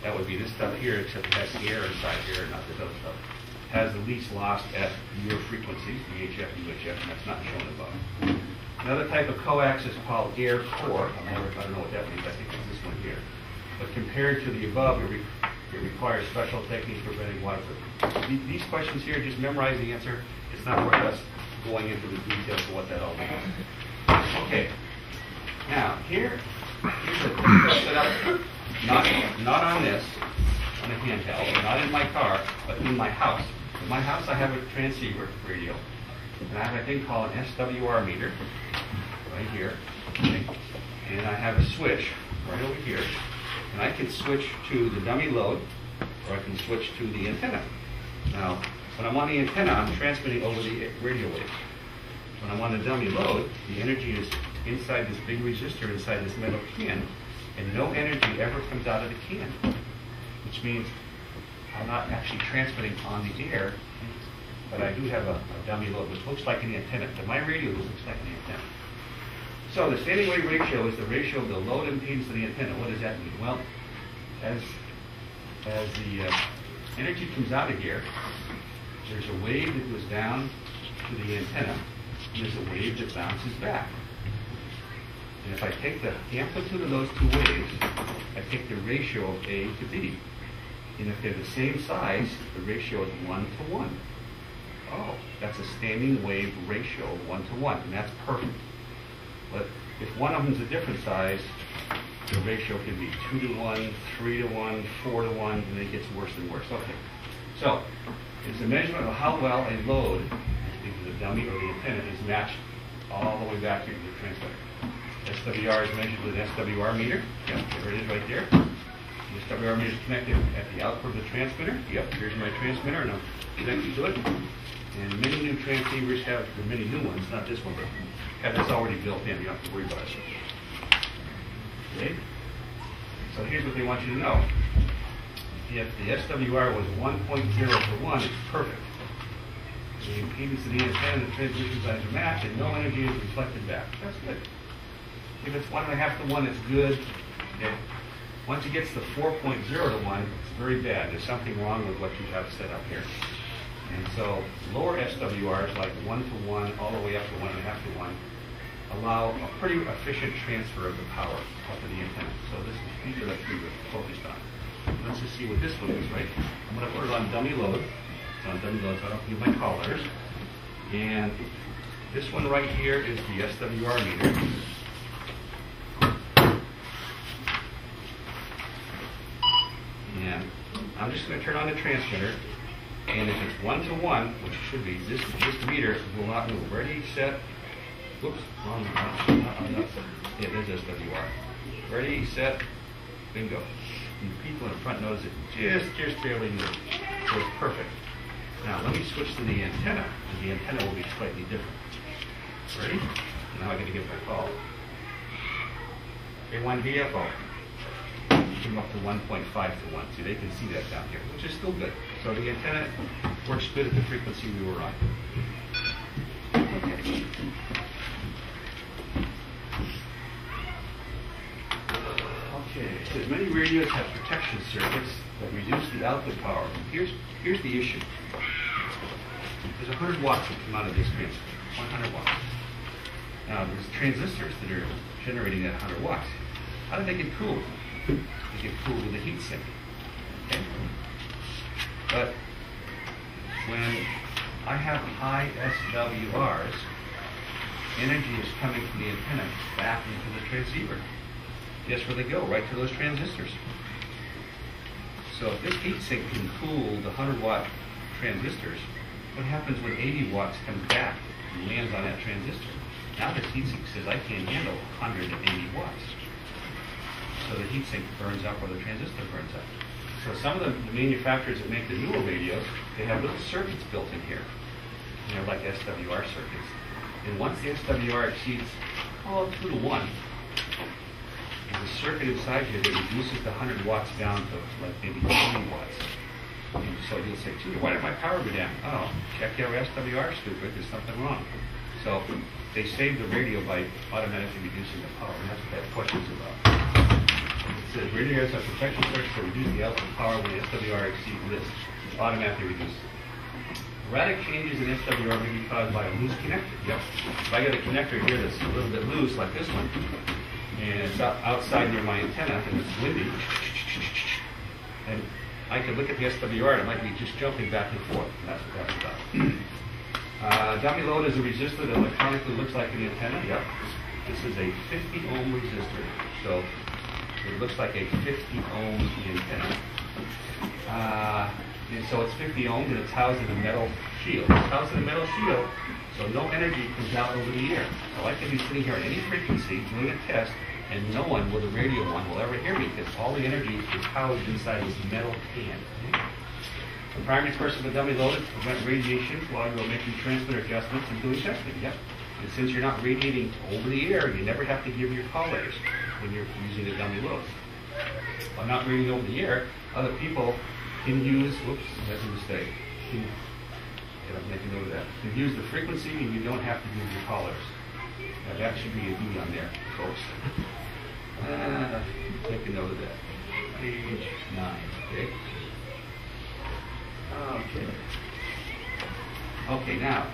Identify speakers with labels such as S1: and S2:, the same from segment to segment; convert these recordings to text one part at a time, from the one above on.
S1: That would be this stuff here, except it has the air inside here, not this other stuff. Has the least loss at your frequencies, VHF, UHF, and that's not shown above. Another type of coax is called air core. I don't know what that means. I think it's this one here. But compared to the above, it requires special techniques for preventing water. These questions here, just memorize the answer. It's not worth us going into the details of what that all means. Okay. Now, here's a typical setup. Not on this, on a handheld, not in my car, but in my house. In my house, I have a transceiver radio, and I have a thing called an SWR meter, right here, okay? And I have a switch right over here, and I can switch to the dummy load, or I can switch to the antenna. Now, when I'm on the antenna, I'm transmitting over the radio wave. When I'm on the dummy load, the energy is inside this big resistor inside this metal can, and no energy ever comes out of the can, which means I'm not actually transmitting on the air, but I do have a dummy load, which looks like an antenna. To my radio, this looks like an antenna. So the standing wave ratio is the ratio of the load impedance to the antenna. What does that mean? Well, as the energy comes out of here, there's a wave that goes down to the antenna, and there's a wave that bounces back. And if I take the amplitude of those two waves, I take the ratio of A to B. And if they're the same size, the ratio is 1 to 1. Oh, that's a standing wave ratio of 1 to 1, and that's perfect. But if one of them is a different size, the ratio can be 2 to 1, 3 to 1, 4 to 1, and it gets worse and worse. Okay. So, it's a measurement of how well a load, either the dummy or the antenna, is matched all the way back here to the transmitter. SWR is measured with an SWR meter. Yep, there it is right there. The SWR meter is connected at the output of the transmitter. Yep, here's my transmitter, and I'm connected to it. And many new transceivers have, or many new ones, not this one, but have this already built in. You don't have to worry about it. Okay? So here's what they want you to know. If the SWR was 1.0 to 1, it's perfect. The impedance of the antenna and the transmission size are matched, and no energy is reflected back. That's good. If it's 1.5 to 1, it's good. Okay. Once it gets to 4.0 to 1, it's very bad. There's something wrong with what you have set up here. And so lower SWRs, like 1 to 1, all the way up to 1.5 to 1, allow a pretty efficient transfer of the power up to the antenna. So these are the three we're focused on. Let's just see what this one is, right? I'm going to put it on dummy load. It's on dummy load, so I don't need my call letters. And this one right here is the SWR meter. And I'm just going to turn on the transmitter. And if it's 1 to 1, which it should be, this meter will not move. Ready, set, whoops, wrong. Yeah, there's SWR. Ready, set, bingo. And the people in front knows it just barely moved. So it's perfect. Now let me switch to the antenna, and the antenna will be slightly different. Ready? Now I got to get my call. A1 VFO. Came up to 1.5 to 1. See, they can see that down here, which is still good. So the antenna works good at the frequency we were on. Okay. Okay, it says many radios have protection circuits that reduce the output power. Here's the issue. There's 100 watts that come out of this transmitter. 100 watts. Now, there's transistors that are generating that 100 watts. How do they get cooled? They get cooled with a heat sink. Okay? But when I have high SWRs, energy is coming from the antenna back into the transceiver. Guess where they go? Right to those transistors. So if this heat sink can cool the 100-watt transistors, what happens when 80 watts comes back and lands on that transistor? Now this heat sink says I can't handle 180 watts. So the heat sink burns up or the transistor burns up. So some of the manufacturers that make the newer radios, they have little circuits built in here. You know, like SWR circuits. And once the SWR exceeds 2 to 1, there's a circuit inside here that reduces the 100 watts down to like maybe 20 watts. And so you'll say, gee, why did my power go down? Oh, check your SWR, stupid. There's something wrong. So they save the radio by automatically reducing the power. And that's what that question's about. says radio has a protection circuit to reduce the output power when the SWR exceeds this. Automatically reduce. Erratic changes in SWR may be caused by a loose connector. Yep. If I got a connector here that's a little bit loose, like this one, and it's outside near my antenna, and it's windy, and I could look at the SWR and it might be just jumping back and forth. And that's what that's about. Dummy load is a resistor that electronically looks like an antenna. Yep. This is a 50 ohm resistor. So it looks like a 50 ohm antenna. And so it's 50 ohms and it's housed in a metal shield. It's housed in a metal shield, so no energy comes out over the air. So I can be sitting here at any frequency doing a test, and no one with a radio one will ever hear me because all the energy is housed inside this metal can. Okay? The primary purpose of a dummy load is to prevent radiation while you're making transmitter adjustments and doing testing. Yep. And since you're not radiating over the air, you never have to give your call letters when you're using a dummy load. By not radiating over the air, other people can use, whoops, that's a mistake. I'm making note of that. You can use the frequency and you don't have to give your call letters. Now that should be a D on there, folks. Make a note of that. Page 9, okay? Okay, now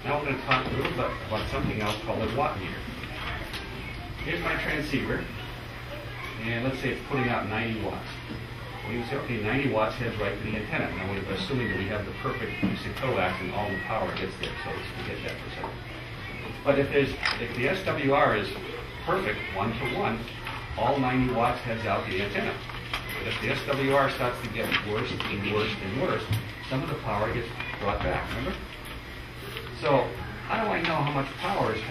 S1: we're going to talk a little bit about something else called a watt meter. Here's my transceiver, and let's say it's putting out 90 watts. Well, you say, okay, 90 watts heads right to the antenna. Now we're assuming that we have the perfect use of coax and all the power gets there, so let's forget that for a second. But if the SWR is perfect, 1-to-1, all 90 watts heads out the antenna. But if the SWR starts to get worse and worse and worse, some of the power gets brought back, remember? So how do I know how much power is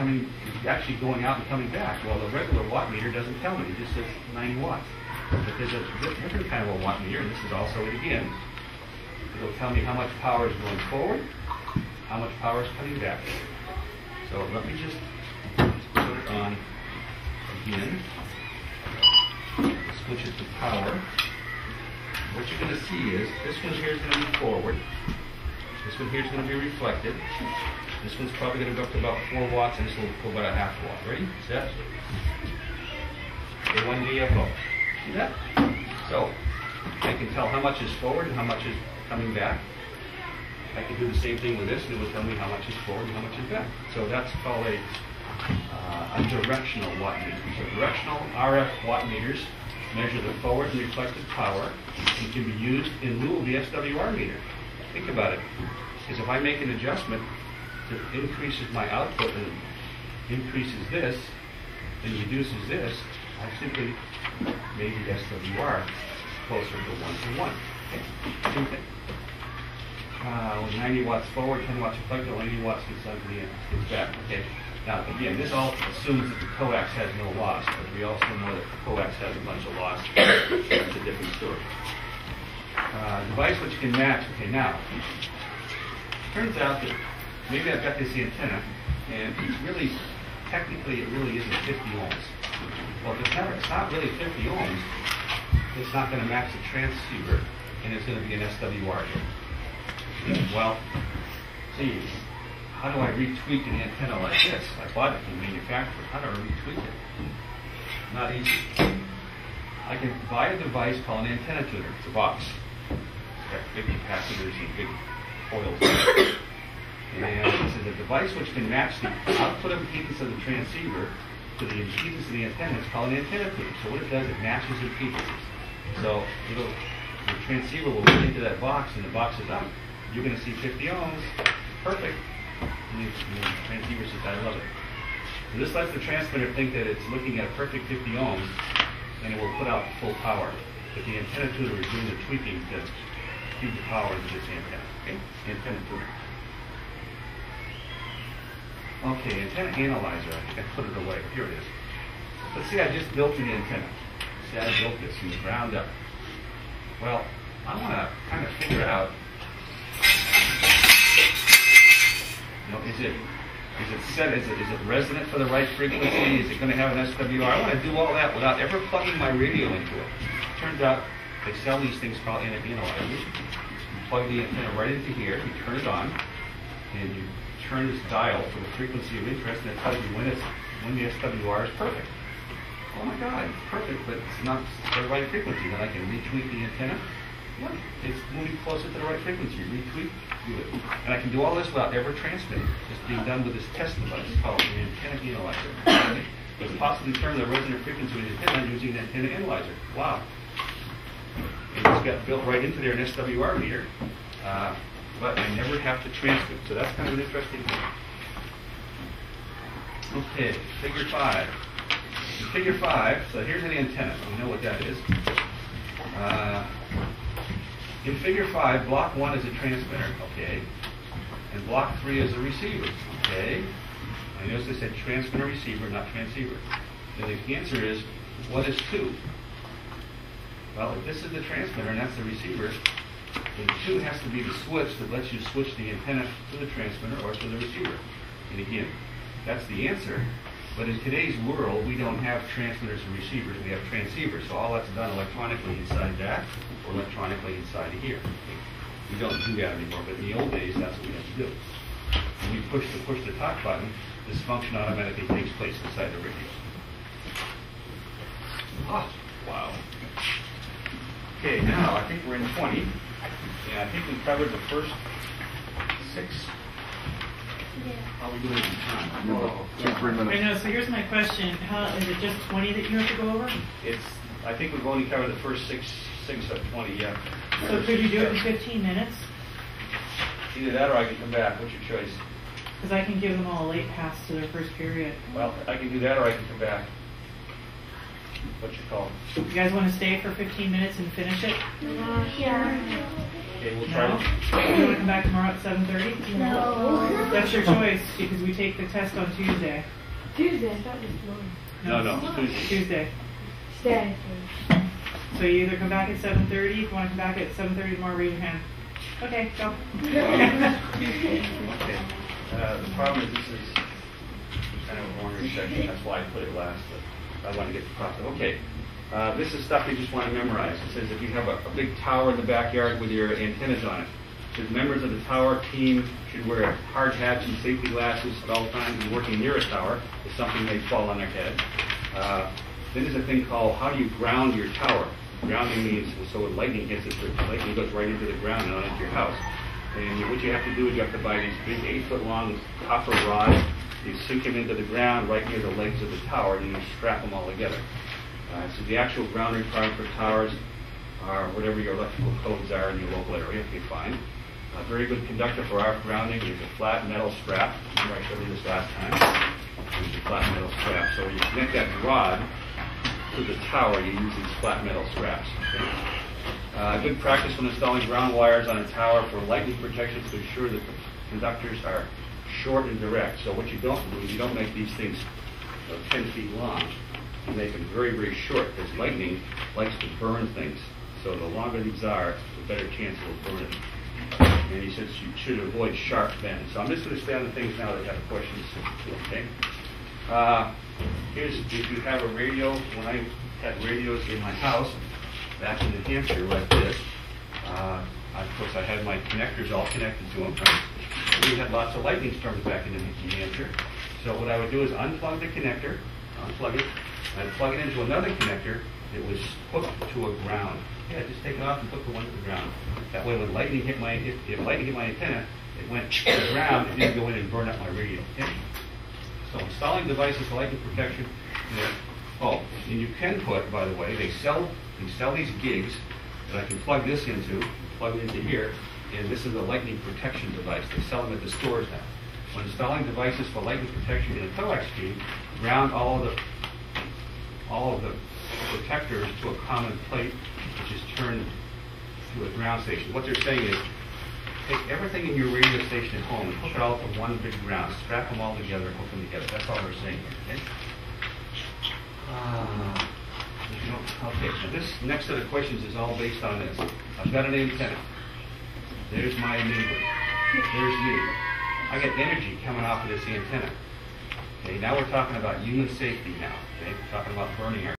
S1: actually going out and coming back? Well, the regular watt meter doesn't tell me. It just says 90 watts. But there's a different kind of a watt meter, and this is also it again. It'll tell me how much power is going forward, how much power is coming back. So let me just put it on again. Switch it to power. What you're going to see is this one here is going to be forward. This one here is going to be reflected. This one's probably going to go up to about 4 watts, and this will go about a half watt. Ready? Set. Okay, 1 DFO. See that? So I can tell how much is forward and how much is coming back. I can do the same thing with this, and it will tell me how much is forward and how much is back. So that's called a directional watt meter. So directional RF watt meters measure the forward and reflected power and can be used in lieu of the SWR meter. Think about it. Because if I make an adjustment that increases my output and increases this and reduces this, I simply made the SWR closer to 1-to-1. Okay? Same thing. 90 watts forward, 10 watts reflected, 90 watts gets back. Okay. Now again, this all assumes that the coax has no loss, but we also know that the coax has a bunch of loss. That's a different story. Device which can match. Okay, now turns out that maybe I've got this antenna, and it's really, technically, it really isn't 50 ohms. Well, if it's not really 50 ohms, it's not going to match the transceiver, and it's going to be an SWR here. Well, geez, how do I retweak an antenna like this? I bought it from the manufacturer. How do I retweak it? Not easy. I can buy a device called an antenna tuner. It's a box. It's got big capacitors and big coils. And this is a device which can match the output impedance of the transceiver to the impedance of the antenna. It's called an antenna tuner. So what it does, it matches impedances. So the transceiver will look into that box, and the box is up. You're going to see 50 ohms. Perfect. And the transceiver says, I love it. So this lets the transmitter think that it's looking at a perfect 50 ohms, and it will put out full power. But the antenna tuner is doing the tweaking to feed the power into this antenna. Okay? Antenna tuner. Okay, antenna analyzer. I think I put it away. Here it is. Let's see, I just built the antenna. See, I built this from the ground up. Well, I want to kind of figure out, is it set? Is it resonant for the right frequency? Is it going to have an SWR? I want to do all that without ever plugging my radio into it. Turns out they sell these things called analyzers. You plug the antenna right into here, you turn it on, and you turn this dial for the frequency of interest, and it tells you when the SWR is perfect. oh my God, it's perfect, but it's not the right frequency. Then I can retweak the antenna. Look, it's moving closer to the right frequency. Retweak, do it. And I can do all this without ever transmitting. It's being done with this test device called an antenna analyzer. But possibly determine the resonant frequency of the antenna using an antenna analyzer. Wow. It just got built right into their SWR meter, but I never have to transmit. So that's kind of an interesting thing. Okay, figure 5. In figure 5, so here's an antenna. We know what that is. In figure 5, block 1 is a transmitter, okay? And block 3 is a receiver, okay? I notice they said transmitter, receiver, not transceiver. Then the answer is, what is 2? Well, if this is the transmitter and that's the receiver, then 2 has to be the switch that lets you switch the antenna to the transmitter or to the receiver. And again, that's the answer. But in today's world, we don't have transmitters and receivers. We have transceivers. So all that's done electronically inside that or electronically inside of here. We don't do that anymore. But in the old days, that's what we had to do. When we push the talk button, this function automatically takes place inside the radio. Oh, wow. Okay, now I think we're in 20. And I think we covered the first 6.
S2: Yeah.
S1: How are we doing in time?
S3: No, 2-3 minutes.
S4: I know, so here's my question. How is it just 20 that you have to go over?
S1: I think we've only covered the first 6 of 20, yeah.
S4: So could you do it in 15 minutes?
S1: Either that or I can come back. What's your choice?
S4: Because I can give them all a late pass to their first period.
S1: Well, I can do that or I can come back. What's your call?
S4: You guys want to stay for 15 minutes and finish it?
S2: Yeah.
S1: Okay, we'll try
S4: No?
S1: to.
S4: You want to come back tomorrow at 7:30?
S2: No.
S4: That's your choice, because we take the test on Tuesday.
S2: Tuesday, I thought it was tomorrow.
S1: No, Tuesday.
S4: Tuesday.
S2: Stay.
S4: So you either come back at 7:30, if you want to come back at 7:30 tomorrow, raise your hand. Okay, go.
S1: Okay. The problem is this is kind of a longer section. That's why I put it last. But I want to get the process. Okay. This is stuff you just want to memorize. It says if you have a big tower in the backyard with your antennas on it, it says members of the tower team should wear hard hats and safety glasses at all times, and working near a tower if something may fall on their head. Then there's a thing called how do you ground your tower? Grounding means so when lightning hits it, the lightning goes right into the ground and not into your house. And what you have to do is you have to buy these big 8-foot-long copper rods. You sink them into the ground right near the legs of the tower, and you strap them all together. So the actual ground requirement for towers are whatever your electrical codes are in your local area. Okay, fine. A very good conductor for RF grounding is a flat metal strap. Remember I showed you this last time? It's a flat metal strap. So when you connect that rod to the tower, you use these flat metal straps. Okay? Good practice when installing ground wires on a tower for lightning protection to ensure that the conductors are short and direct. So what you don't do is you don't make these things 10 feet long. You make them very, very short because lightning likes to burn things. So the longer these are, the better chance it will burn it. And he says you should avoid sharp bends. So I'm just going to stay on the things now that have questions. Okay. Here's if you have a radio. When I had radios in my house back in New Hampshire like this, of course I had my connectors all connected to them. We had lots of lightning storms back in New Hampshire. So what I would do is unplug the connector, unplug it, and plug it into another connector that was hooked to a ground. Yeah, just take it off and hook the one to the ground. That way when lightning hit my, if lightning hit my antenna, it went to the ground, it didn't go in and burn up my radio. Okay? So installing devices for lightning protection. Oh, and you can put, by the way, they sell these gigs that I can plug this into, plug it into here, and this is a lightning protection device. They sell them at the stores now. When installing devices for lightning protection in a Coax feed, ground all of the protectors to a common plate, which is turned to a ground station. What they're saying is, take everything in your radio station at home and hook it all to one big ground. Strap them all together and hook them together. That's all they're saying here. Okay? Okay, so this next set of questions is all based on this. I've got an antenna. There's my neighbor. There's me. I get energy coming off of this antenna. Okay, now we're talking about human safety now. Okay, we're talking about burning our